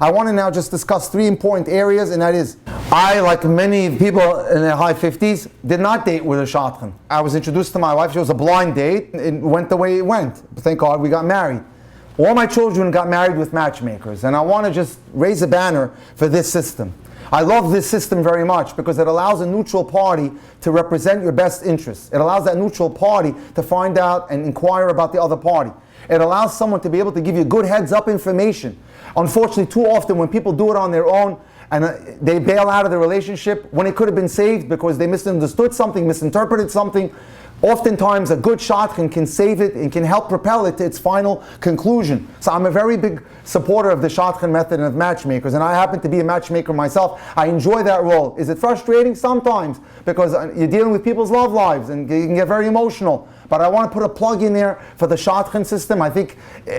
I want to now just discuss three important areas, and that is, I, like many people in their high 50s, did not date with a shadchan. I was introduced to my wife. She was a blind date. It went the way it went. Thank God we got married. All my children got married with matchmakers, and I want to just raise a banner for this system. I love this system very much because it allows a neutral party to represent your best interests. It allows that neutral party to find out and inquire about the other party. It allows someone to be able to give you good heads-up information. Unfortunately, too often when people do it on their own and they bail out of the relationship when it could have been saved because they misunderstood something, misinterpreted something, oftentimes a good shadchan can save it and can help propel it to its final conclusion. So I'm a very big supporter of the shadchan method and of matchmakers, and I happen to be a matchmaker myself. I enjoy that role. Is it frustrating? Sometimes, because you're dealing with people's love lives and you can get very emotional. But I want to put a plug in there for the shadchan system. I think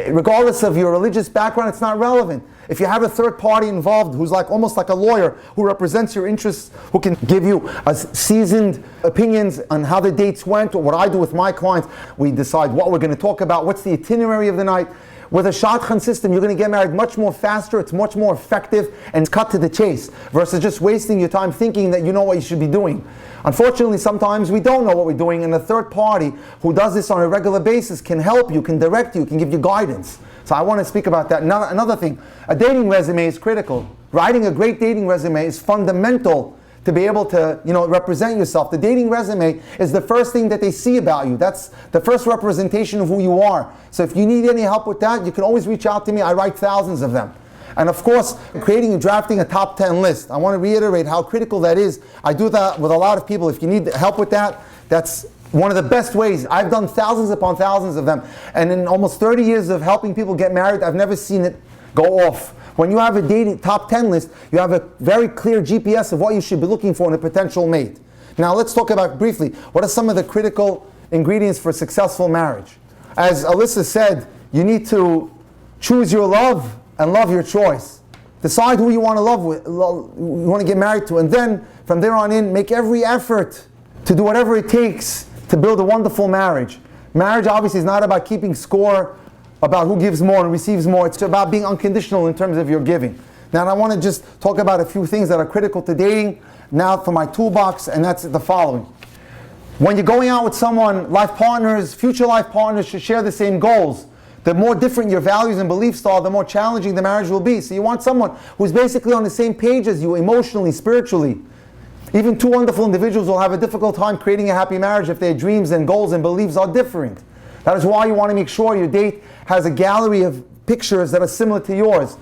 regardless of your religious background, it's not relevant. If you have a third party involved who's almost like a lawyer who represents your interests, who can give you a seasoned opinions on how the dates went, or what I do with my clients, we decide what we're going to talk about, what's the itinerary of the night. With a shadchan system, you're going to get married much more faster, it's much more effective, and it's cut to the chase, versus just wasting your time thinking that you know what you should be doing. Unfortunately, sometimes we don't know what we're doing, and a third party who does this on a regular basis can help you, can direct you, can give you guidance. So I want to speak about that. Another thing, a dating resume is critical. Writing a great dating resume is fundamental to be able to, represent yourself. The dating resume is the first thing that they see about you. That's the first representation of who you are. So if you need any help with that, you can always reach out to me. I write thousands of them. And of course, creating and drafting a top 10 list. I want to reiterate how critical that is. I do that with a lot of people. If you need help with that, that's one of the best ways. I've done thousands upon thousands of them. And in almost 30 years of helping people get married, I've never seen it go off. When you have a dating top 10 list, you have a very clear GPS of what you should be looking for in a potential mate. Now let's talk about briefly, what are some of the critical ingredients for a successful marriage? As Alyssa said, you need to choose your love and love your choice. Decide who you want to love with, you want to get married to, and then from there on in, make every effort to do whatever it takes to build a wonderful marriage. Marriage obviously is not about keeping score about who gives more and receives more. It's about being unconditional in terms of your giving. Now I want to just talk about a few things that are critical to dating now for my toolbox, and that's the following. When you're going out with someone, future life partners should share the same goals. The more different your values and beliefs are, the more challenging the marriage will be. So you want someone who's basically on the same page as you emotionally, spiritually. Even two wonderful individuals will have a difficult time creating a happy marriage if their dreams and goals and beliefs are different. That is why you want to make sure your date has a gallery of pictures that are similar to yours.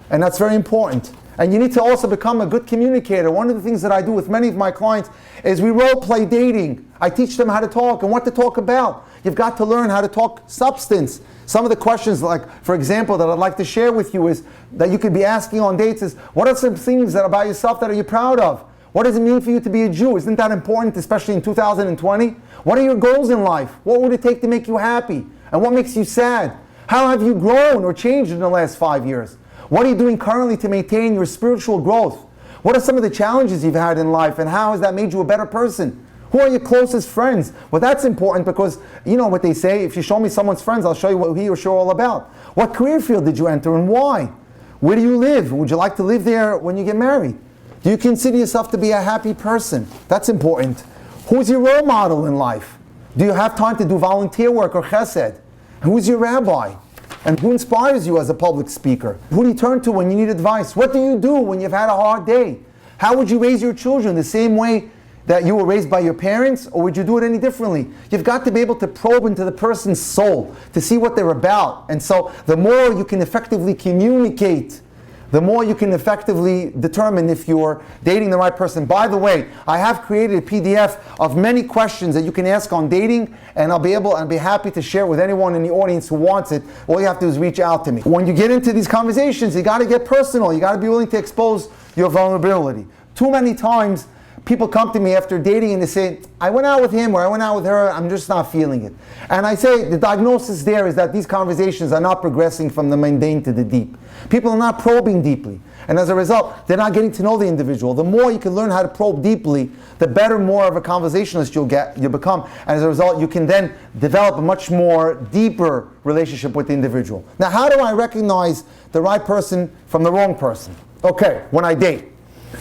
And that's very important. And you need to also become a good communicator. One of the things that I do with many of my clients is we role play dating. I teach them how to talk and what to talk about. You've got to learn how to talk substance. Some of the questions, for example, that I'd like to share with you is that you could be asking on dates is, what are some things that about yourself that are you proud of? What does it mean for you to be a Jew? Isn't that important, especially in 2020? What are your goals in life? What would it take to make you happy? And what makes you sad? How have you grown or changed in the last 5 years? What are you doing currently to maintain your spiritual growth? What are some of the challenges you've had in life, and how has that made you a better person? Who are your closest friends? Well, that's important because you know what they say, if you show me someone's friends, I'll show you what he or she are all about. What career field did you enter and why? Where do you live? Would you like to live there when you get married? Do you consider yourself to be a happy person? That's important. Who's your role model in life? Do you have time to do volunteer work or chesed? Who's your rabbi? And who inspires you as a public speaker? Who do you turn to when you need advice? What do you do when you've had a hard day? How would you raise your children? The same way that you were raised by your parents, or would you do it any differently? You've got to be able to probe into the person's soul to see what they're about. And so the more you can effectively communicate, the more you can effectively determine if you're dating the right person. By the way, I have created a PDF of many questions that you can ask on dating, and I'll be happy to share it with anyone in the audience who wants it. All you have to do is reach out to me. When you get into these conversations, you got to get personal. You got to be willing to expose your vulnerability. Too many times, people come to me after dating and they say, I went out with him or I went out with her, I'm just not feeling it. And I say the diagnosis there is that these conversations are not progressing from the mundane to the deep. People are not probing deeply. And as a result, they're not getting to know the individual. The more you can learn how to probe deeply, the better, more of a conversationalist you'll become. And as a result, you can then develop a much more deeper relationship with the individual. Now, how do I recognize the right person from the wrong person? Okay, when I date.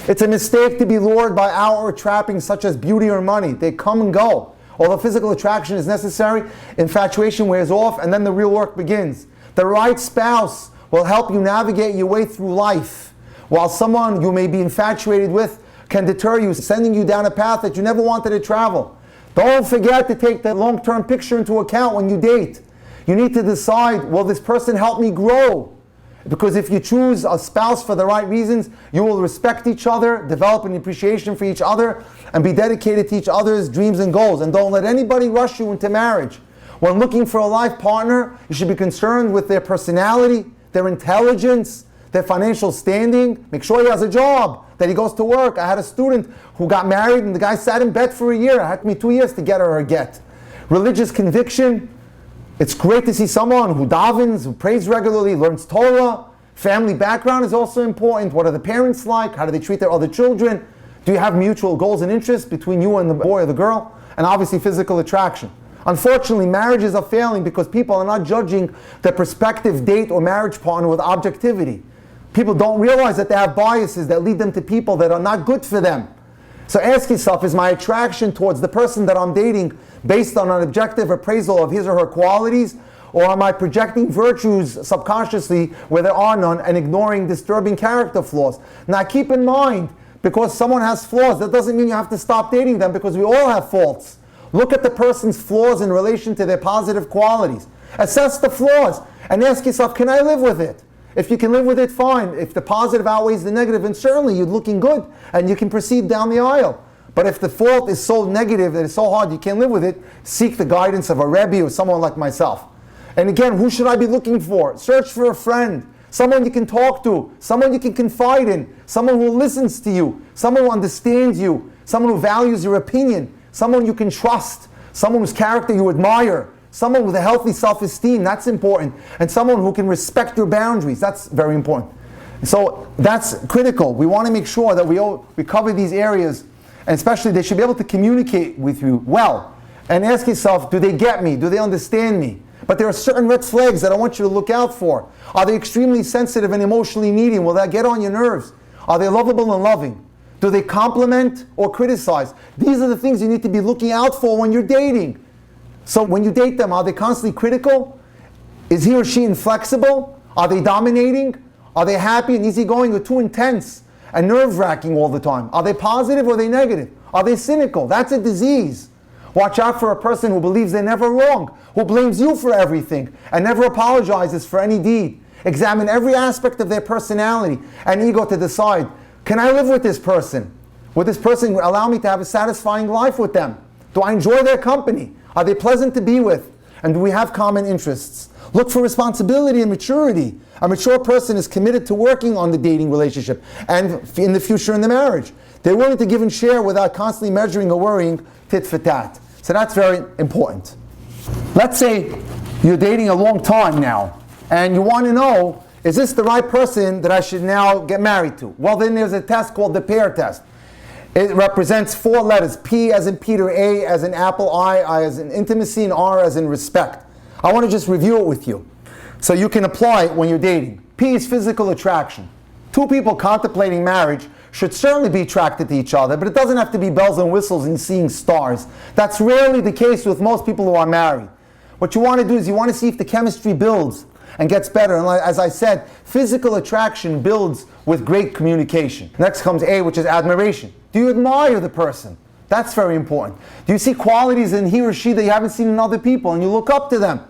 It's a mistake to be lured by outward trappings such as beauty or money. They come and go. Although physical attraction is necessary, infatuation wears off and then the real work begins. The right spouse will help you navigate your way through life, while someone you may be infatuated with can deter you, sending you down a path that you never wanted to travel. Don't forget to take the long-term picture into account when you date. You need to decide, will this person help me grow? Because if you choose a spouse for the right reasons, you will respect each other, develop an appreciation for each other, and be dedicated to each other's dreams and goals. And don't let anybody rush you into marriage. When looking for a life partner, you should be concerned with their personality, their intelligence, their financial standing. Make sure he has a job, that he goes to work. I had a student who got married and the guy sat in bed for a year. It had me 2 years to get her a get. Religious conviction. It's great to see someone who davens, who prays regularly, learns Torah. Family background is also important. What are the parents like? How do they treat their other children? Do you have mutual goals and interests between you and the boy or the girl? And obviously physical attraction. Unfortunately, marriages are failing because people are not judging their prospective date or marriage partner with objectivity. People don't realize that they have biases that lead them to people that are not good for them. So ask yourself, is my attraction towards the person that I'm dating based on an objective appraisal of his or her qualities, or am I projecting virtues subconsciously where there are none and ignoring disturbing character flaws? Now keep in mind, because someone has flaws, that doesn't mean you have to stop dating them, because we all have faults. Look at the person's flaws in relation to their positive qualities. Assess the flaws and ask yourself, can I live with it? If you can live with it, fine. If the positive outweighs the negative, and certainly you're looking good and you can proceed down the aisle. But if the fault is so negative that it's so hard you can't live with it, seek the guidance of a Rabbi or someone like myself. And again, who should I be looking for? Search for a friend, someone you can talk to, someone you can confide in, someone who listens to you, someone who understands you, someone who values your opinion, someone you can trust, someone whose character you admire, someone with a healthy self-esteem, that's important, and someone who can respect your boundaries, that's very important. So that's critical. We want to make sure that we cover these areas, and especially they should be able to communicate with you well. And ask yourself, do they get me? Do they understand me? But there are certain red flags that I want you to look out for. Are they extremely sensitive and emotionally needy? Will that get on your nerves? Are they lovable and loving? Do they compliment or criticize? These are the things you need to be looking out for when you're dating. So when you date them, are they constantly critical? Is he or she inflexible? Are they dominating? Are they happy and easygoing or too intense and nerve-wracking all the time? Are they positive or are they negative? Are they cynical? That's a disease. Watch out for a person who believes they're never wrong, who blames you for everything and never apologizes for any deed. Examine every aspect of their personality and ego to decide, can I live with this person? Will this person allow me to have a satisfying life with them? Do I enjoy their company? Are they pleasant to be with? And do we have common interests? Look for responsibility and maturity. A mature person is committed to working on the dating relationship and in the future in the marriage. They're willing to give and share without constantly measuring or worrying tit for tat. So that's very important. Let's say you're dating a long time now and you want to know, is this the right person that I should now get married to? Well, then there's a test called the Pear Test. It represents 4 letters: P as in Peter, A as in apple, I as in intimacy, and R as in respect. I want to just review it with you so you can apply it when you're dating. P is physical attraction. 2 people contemplating marriage should certainly be attracted to each other, but it doesn't have to be bells and whistles and seeing stars. That's rarely the case with most people who are married. What you want to do is you want to see if the chemistry builds and gets better. And as I said, physical attraction builds with great communication. Next comes A, which is admiration. Do you admire the person? That's very important. Do you see qualities in he or she that you haven't seen in other people and you look up to them?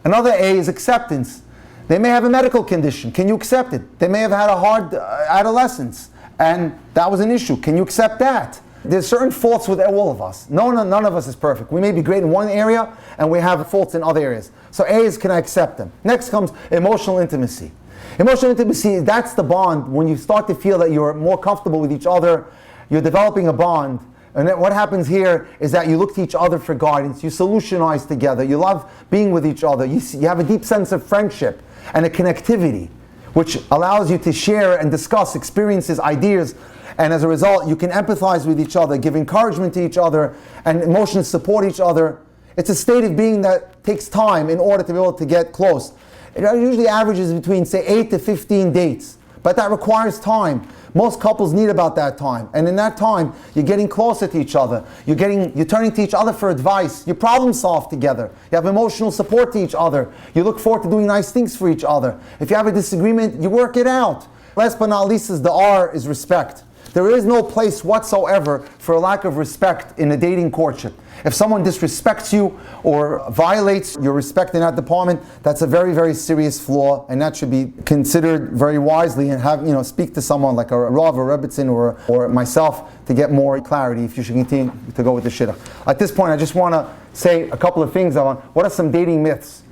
Another A is acceptance. They may have a medical condition. Can you accept it? They may have had a hard adolescence and that was an issue. Can you accept that? There's certain faults with all of us. None of us is perfect. We may be great in one area and we have faults in other areas. So A is, can I accept them? Next comes emotional intimacy. Emotional intimacy, that's the bond when you start to feel that you're more comfortable with each other you're developing a bond. And then what happens here is that you look to each other for guidance. You solutionize together. You love being with each other. You have a deep sense of friendship and a connectivity, which allows you to share and discuss experiences, ideas, and as a result, you can empathize with each other, give encouragement to each other, and emotionally support each other. It's a state of being that takes time in order to be able to get close. It usually averages between, say, 8 to 15 dates, but that requires time. Most couples need about that time, and in that time, you're getting closer to each other. You're turning to each other for advice. You problem solve together. You have emotional support to each other. You look forward to doing nice things for each other. If you have a disagreement, you work it out. Last but not least, the R is respect. There is no place whatsoever for a lack of respect in a dating courtship. If someone disrespects you or violates your respect in that department, that's a very, very serious flaw, and that should be considered very wisely, and speak to someone like a Rav or Rebbitzin or myself to get more clarity if you should continue to go with the shidduch. At this point, I just want to say a couple of things. What are some dating myths?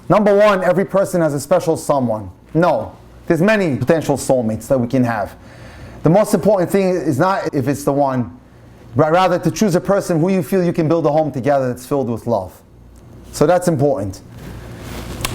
Number one, every person has a special someone. No, there's many potential soulmates that we can have. The most important thing is not if it's the one, but rather to choose a person who you feel you can build a home together that's filled with love. So that's important.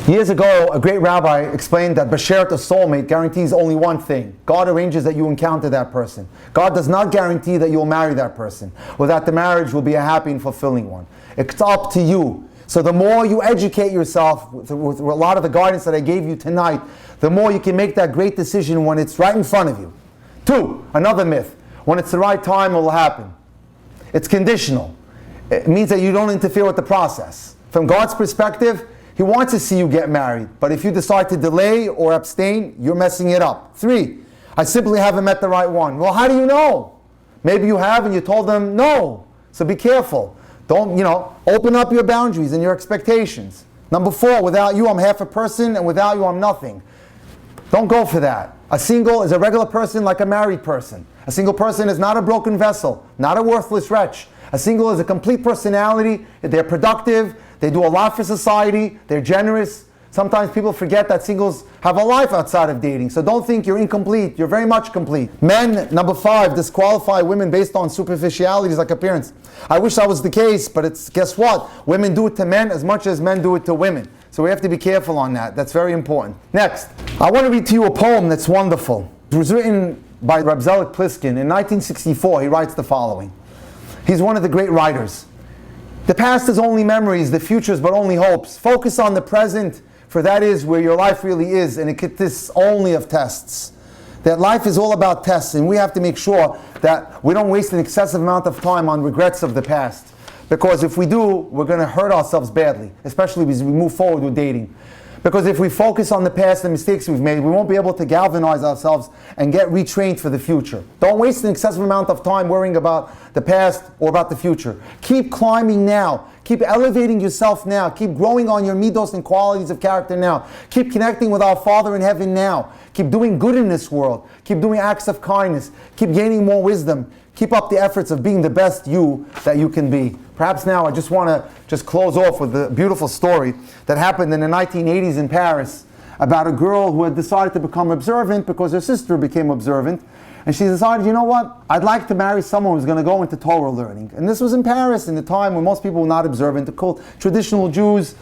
Years ago, a great rabbi explained that Bashert, a soulmate, guarantees only one thing. God arranges that you encounter that person. God does not guarantee that you'll marry that person, or that the marriage will be a happy and fulfilling one. It's up to you. So the more you educate yourself with a lot of the guidance that I gave you tonight, the more you can make that great decision when it's right in front of you. 2, another myth. When it's the right time, it will happen. It's conditional. It means that you don't interfere with the process. From God's perspective, He wants to see you get married. But if you decide to delay or abstain, you're messing it up. 3, I simply haven't met the right one. Well, how do you know? Maybe you have and you told them no. So be careful. Don't, open up your boundaries and your expectations. Number 4, without you, I'm half a person, and without you, I'm nothing. Don't go for that. A single is a regular person like a married person. A single person is not a broken vessel, not a worthless wretch. A single is a complete personality. They're productive. They do a lot for society. They're generous. Sometimes people forget that singles have a life outside of dating. So don't think you're incomplete. You're very much complete. Men, number 5, disqualify women based on superficialities like appearance. I wish that was the case, but guess what? Women do it to men as much as men do it to women. So we have to be careful on that. That's very important. Next, I want to read to you a poem that's wonderful. It was written by Reb Zelik Pliskin. In 1964, he writes the following. He's one of the great writers. The past is only memories, the future is but only hopes. Focus on the present, for that is where your life really is, and it consists only of tests. That life is all about tests, and we have to make sure that we don't waste an excessive amount of time on regrets of the past. Because if we do, we're going to hurt ourselves badly, especially as we move forward with dating. Because if we focus on the past and mistakes we've made, we won't be able to galvanize ourselves and get retrained for the future. Don't waste an excessive amount of time worrying about the past or about the future. Keep climbing now. Keep elevating yourself now. Keep growing on your midos and qualities of character now. Keep connecting with our Father in heaven now. Keep doing good in this world. Keep doing acts of kindness. Keep gaining more wisdom. Keep up the efforts of being the best you that you can be. Perhaps now I just want to close off with a beautiful story that happened in the 1980s in Paris about a girl who had decided to become observant because her sister became observant. And she decided, you know what, I'd like to marry someone who's going to go into Torah learning. And this was in Paris in the time when most people were not observant, they're called traditional Jews.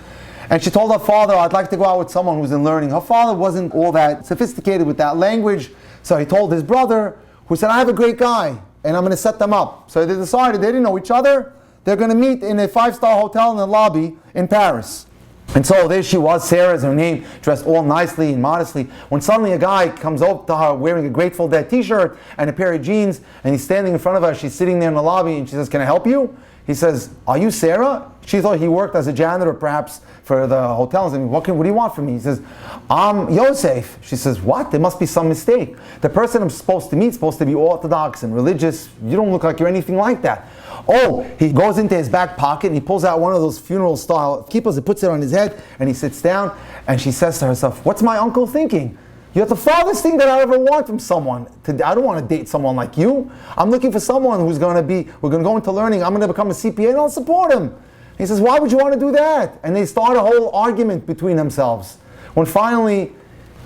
And she told her father, I'd like to go out with someone who's in learning. Her father wasn't all that sophisticated with that language. So he told his brother, who said, I have a great guy, and I'm going to set them up. So they decided they didn't know each other. They're going to meet in a 5-star hotel in the lobby in Paris. And so there she was, Sarah is her name, dressed all nicely and modestly, when suddenly a guy comes up to her wearing a Grateful Dead t-shirt and a pair of jeans, and he's standing in front of her. She's sitting there in the lobby, and she says, can I help you? He says, are you Sarah? She thought he worked as a janitor perhaps for the hotels. And what do you want from me? He says, I'm Yosef. She says, what? There must be some mistake. The person I'm supposed to meet is supposed to be Orthodox and religious. You don't look like you're anything like that. Oh, he goes into his back pocket and he pulls out one of those funeral style kippas and puts it on his head, and he sits down, and she says to herself, what's my uncle thinking? You're the farthest thing that I ever want from someone. I don't want to date someone like you. I'm looking for someone we're going to go into learning. I'm going to become a CPA and I'll support him. He says, why would you want to do that? And they start a whole argument between themselves. When finally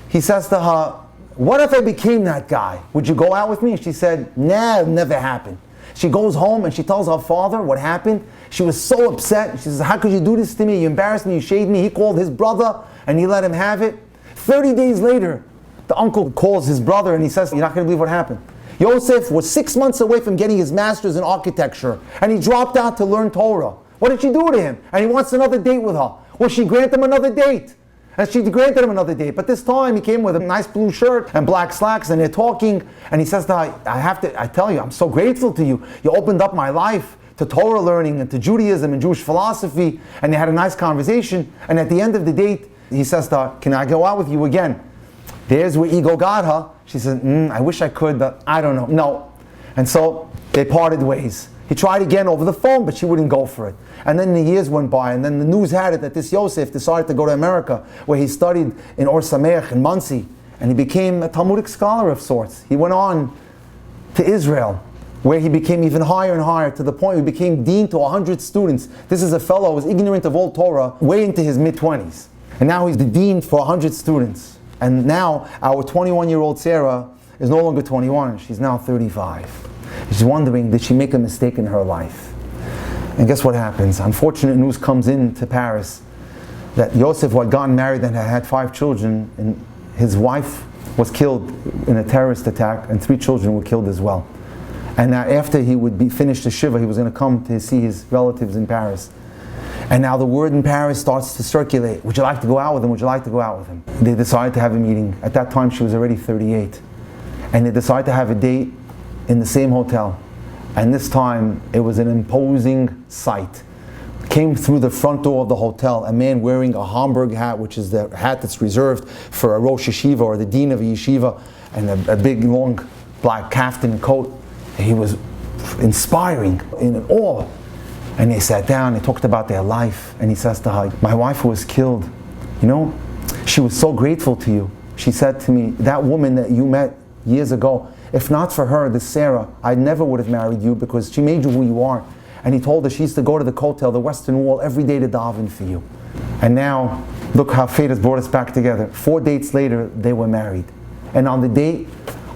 he says to her, what if I became that guy? Would you go out with me? She said, nah, it'll never happen. She goes home and she tells her father what happened. She was so upset. She says, how could you do this to me? You embarrassed me, you shaved me. He called his brother and he let him have it. 30 days later, the uncle calls his brother and he says, you're not going to believe what happened. Yosef was 6 months away from getting his master's in architecture and he dropped out to learn Torah. What did she do to him? And he wants another date with her. Well, she granted him another date. And she granted him another date. But this time he came with a nice blue shirt and black slacks and they're talking. And he says to her, I tell you, I'm so grateful to you. You opened up my life to Torah learning and to Judaism and Jewish philosophy. And they had a nice conversation. And at the end of the date, he says to her, can I go out with you again? There's where ego got her. She says, I wish I could, but I don't know. No. And so they parted ways. He tried again over the phone, but she wouldn't go for it. And then the years went by, and then the news had it that this Yosef decided to go to America, where he studied in Or Sameach in Monsey, and he became a Talmudic scholar of sorts. He went on to Israel, where he became even higher and higher, to the point where he became dean to 100 students. This is a fellow who was ignorant of all Torah, way into his mid-20s. And now he's the dean for 100 students. And now our 21-year-old Sarah is no longer 21, she's now 35. She's wondering, did she make a mistake in her life? And guess what happens? Unfortunate news comes in to Paris that Yosef, who had gotten married and had 5 children, and his wife was killed in a terrorist attack, and 3 children were killed as well. And now after he would be finished the Shiva, he was going to come to see his relatives in Paris. And now the word in Paris starts to circulate. Would you like to go out with him? Would you like to go out with him? They decided to have a meeting. At that time she was already 38. And they decided to have a date in the same hotel. And this time it was an imposing sight. Came through the front door of the hotel a man wearing a Hamburg hat, which is the hat that's reserved for a Rosh Yeshiva or the dean of a yeshiva, and a big long black kaftan coat. He was inspiring, in awe. And they sat down, they talked about their life, and he says to her, my wife who was killed, you know, she was so grateful to you. She said to me, that woman that you met years ago, if not for her, this Sarah, I never would have married you because she made you who you are. And he told her she used to go to the Kotel, the Western Wall, every day to daven for you. And now, look how fate has brought us back together. 4 dates later, they were married. And on the date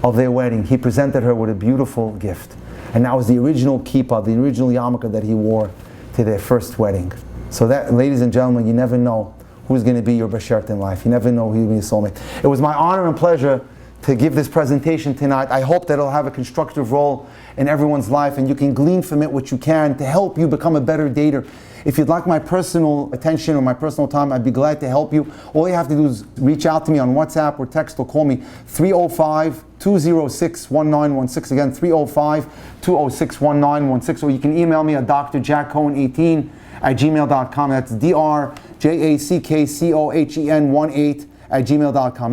of their wedding, he presented her with a beautiful gift. And that was the original kippah, the original yarmulke that he wore to their first wedding. So that, ladies and gentlemen, you never know who's going to be your beshert in life. You never know who's going to be your soulmate. It was my honor and pleasure to give this presentation tonight. I hope that it'll have a constructive role in everyone's life and you can glean from it what you can to help you become a better dater. If you'd like my personal attention or my personal time, I'd be glad to help you. All you have to do is reach out to me on WhatsApp or text or call me 305-206-1916. Again, 305-206-1916. Or you can email me at drjackcohen18@gmail.com. That's drjackcohen18@gmail.com.